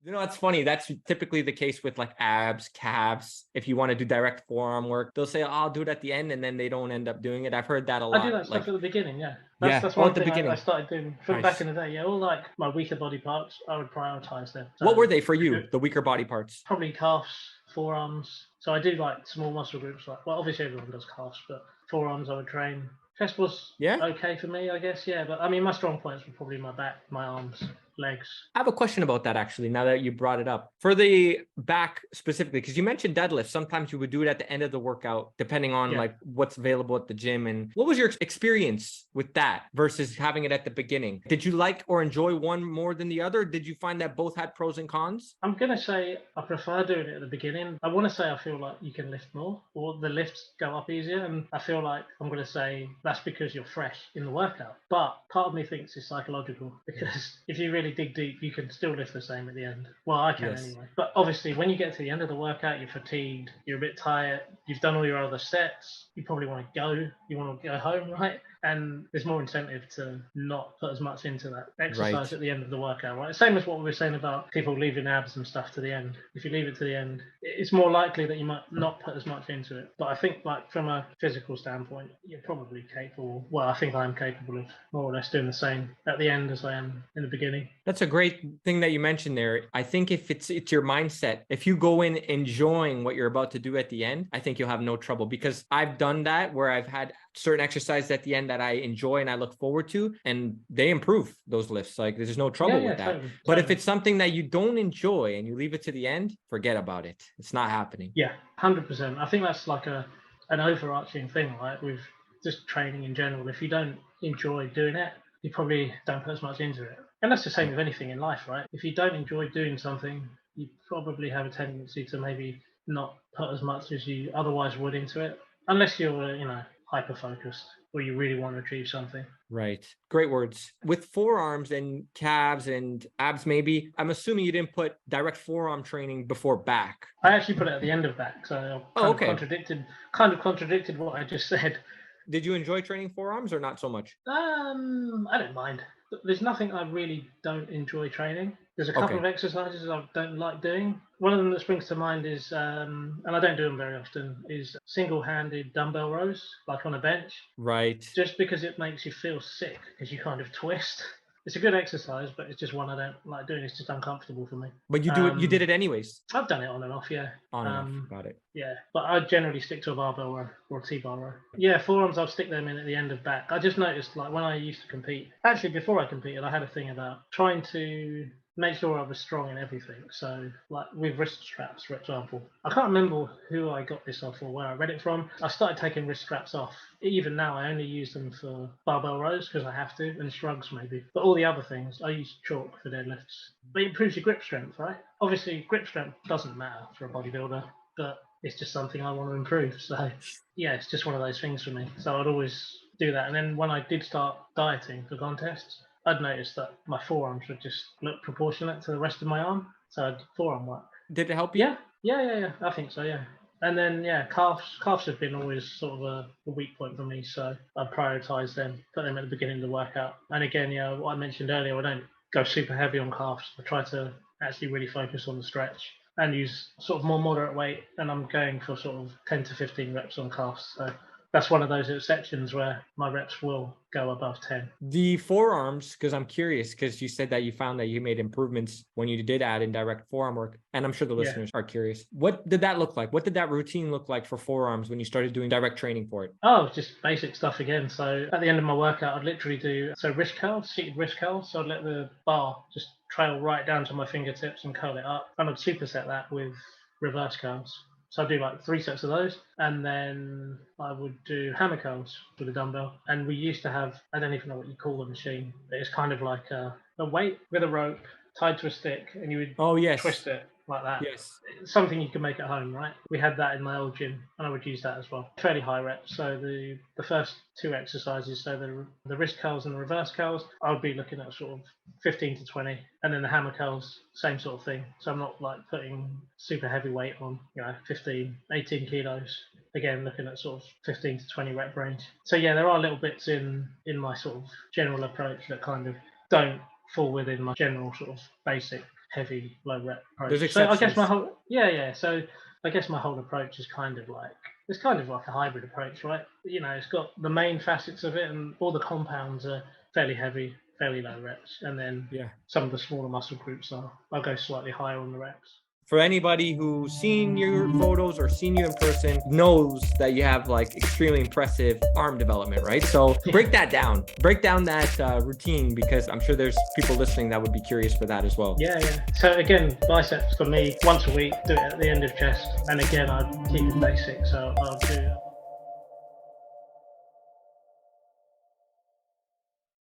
You know, it's funny. That's typically the case with like abs, calves. If you want to do direct forearm work, they'll say, oh, I'll do it at the end, and then they don't end up doing it. I've heard that a I do lot. that stuff Like, at the beginning, yeah. yeah. That's Oh, one at the thing I beginning. started doing from back Nice. in the day. Yeah, all like my weaker body parts, I would prioritize them. What So were they for you? The weaker body parts? probably calves, forearms. So I do like small muscle groups, like, well, obviously everyone does calves, but forearms I would train. Chest was Yeah. okay for me, I guess, yeah. But I mean, my strong points were probably my back, my arms, legs. I have a question about that actually, now that you brought it up. For the back specifically, because you mentioned deadlift, sometimes you would do it at the end of the workout, depending on like what's available at the gym. And what was your experience with that versus having it at the beginning? Did you like or enjoy one more than the other? Did you find that both had pros and cons? I'm going to say I prefer doing it at the beginning. I want to say I feel like you can lift more or the lifts go up easier. And I feel like I'm going to say that's because you're fresh in the workout. But part of me thinks it's psychological because if you really dig deep, you can still lift the same at the end. Well, I can anyway. But obviously, when you get to the end of the workout, you're fatigued, you're a bit tired, you've done all your other sets, you probably want to go, you want to go home, right? And there's more incentive to not put as much into that exercise at the end of the workout, right? Same as what we were saying about people leaving abs and stuff to the end. If you leave it to the end, it's more likely that you might not put as much into it. But I think, like, from a physical standpoint, you're probably capable. Well, I think I'm capable of more or less doing the same at the end as I am in the beginning. That's a great thing that you mentioned there. I think if it's your mindset, if you go in enjoying what you're about to do at the end, I think you'll have no trouble, because I've done that where I've had certain exercises at the end that I enjoy and I look forward to, and they improve those lifts. Like, there's no trouble with that. But if it's something that you don't enjoy and you leave it to the end, forget about it. It's not happening. Yeah, 100%. I think that's like an overarching thing, right? With just training in general. If you don't enjoy doing it, you probably don't put as much into it. And that's the same with anything in life, right? If you don't enjoy doing something, you probably have a tendency to maybe not put as much as you otherwise would into it, unless you're, hyper focused or you really want to achieve something. Right. Great words. With forearms and calves and abs, maybe, I'm assuming you didn't put direct forearm training before back. I actually put it at the end of back, so kind of contradicted what I just said. Did you enjoy training forearms or not so much? I don't mind. There's nothing I really don't enjoy training. There's a couple of exercises I don't like doing. One of them that springs to mind is, and I don't do them very often, is single-handed dumbbell rows, like on a bench. Right. Just because it makes you feel sick because you kind of twist. It's a good exercise, but it's just one I don't like doing. It's just uncomfortable for me. But you do it. You did it anyways. I've done it on and off, yeah. On and off. Got it. Yeah, but I generally stick to a barbell row or a T-bar row. Yeah, forearms, I'll stick them in at the end of back. I just noticed, like, when I used to compete, actually before I competed, I had a thing about trying to make sure I was strong in everything. So, like with wrist straps, for example, I can't remember who I got this off or where I read it from. I started taking wrist straps off. Even now, I only use them for barbell rows because I have to, and shrugs maybe. But all the other things, I use chalk for deadlifts. But it improves your grip strength, right? Obviously, grip strength doesn't matter for a bodybuilder, but it's just something I want to improve. So, yeah, it's just one of those things for me. So I'd always do that. And then when I did start dieting for contests, I'd noticed that my forearms would just look proportionate to the rest of my arm. So I'd forearm work. Did it help you? Yeah. I think so, yeah. And then, calves have been always sort of a weak point for me. So I prioritize them, put them at the beginning of the workout. And again, what I mentioned earlier, I don't go super heavy on calves. I try to actually really focus on the stretch and use sort of more moderate weight. And I'm going for sort of 10 to 15 reps on calves. So that's one of those exceptions where my reps will go above 10. The forearms, because I'm curious, because you said that you found that you made improvements when you did add in direct forearm work. And I'm sure the listeners are curious. What did that look like? What did that routine look like for forearms when you started doing direct training for it? Oh, just basic stuff again. So at the end of my workout, I'd literally do wrist curls, seated wrist curls. So I'd let the bar just trail right down to my fingertips and curl it up. And I'd superset that with reverse curls. So I do like 3 sets of those, and then I would do hammer curls with a dumbbell. And we used to have, I don't even know what you call the machine, but it's kind of like a weight with a rope tied to a stick, and you would twist it like that. Yes. It's something you can make at home, right? We had that in my old gym, and I would use that as well. Fairly high reps. So the first 2 exercises, so the wrist curls and the reverse curls, I would be looking at sort of 15 to 20, and then the hammer curls, same sort of thing. So I'm not like putting super heavy weight on, 15, 18 kilos. Again, looking at sort of 15 to 20 rep range. So yeah, there are little bits in my sort of general approach that kind of don't fall within my general sort of basic heavy low rep approach. There's So I guess exceptions. my whole So I guess my whole approach is kind of like a hybrid approach, right? You know, it's got the main facets of it, and all the compounds are fairly heavy, fairly low reps, and then Yeah. some of the smaller muscle groups I'll go slightly higher on the reps. For anybody who's seen your photos or seen you in person knows that you have like extremely impressive arm development, right? So break that down. Break down that routine, because I'm sure there's people listening that would be curious for that as well. Yeah. So again, biceps for me, once a week, do it at the end of chest. And again, I keep it basic. So I'll do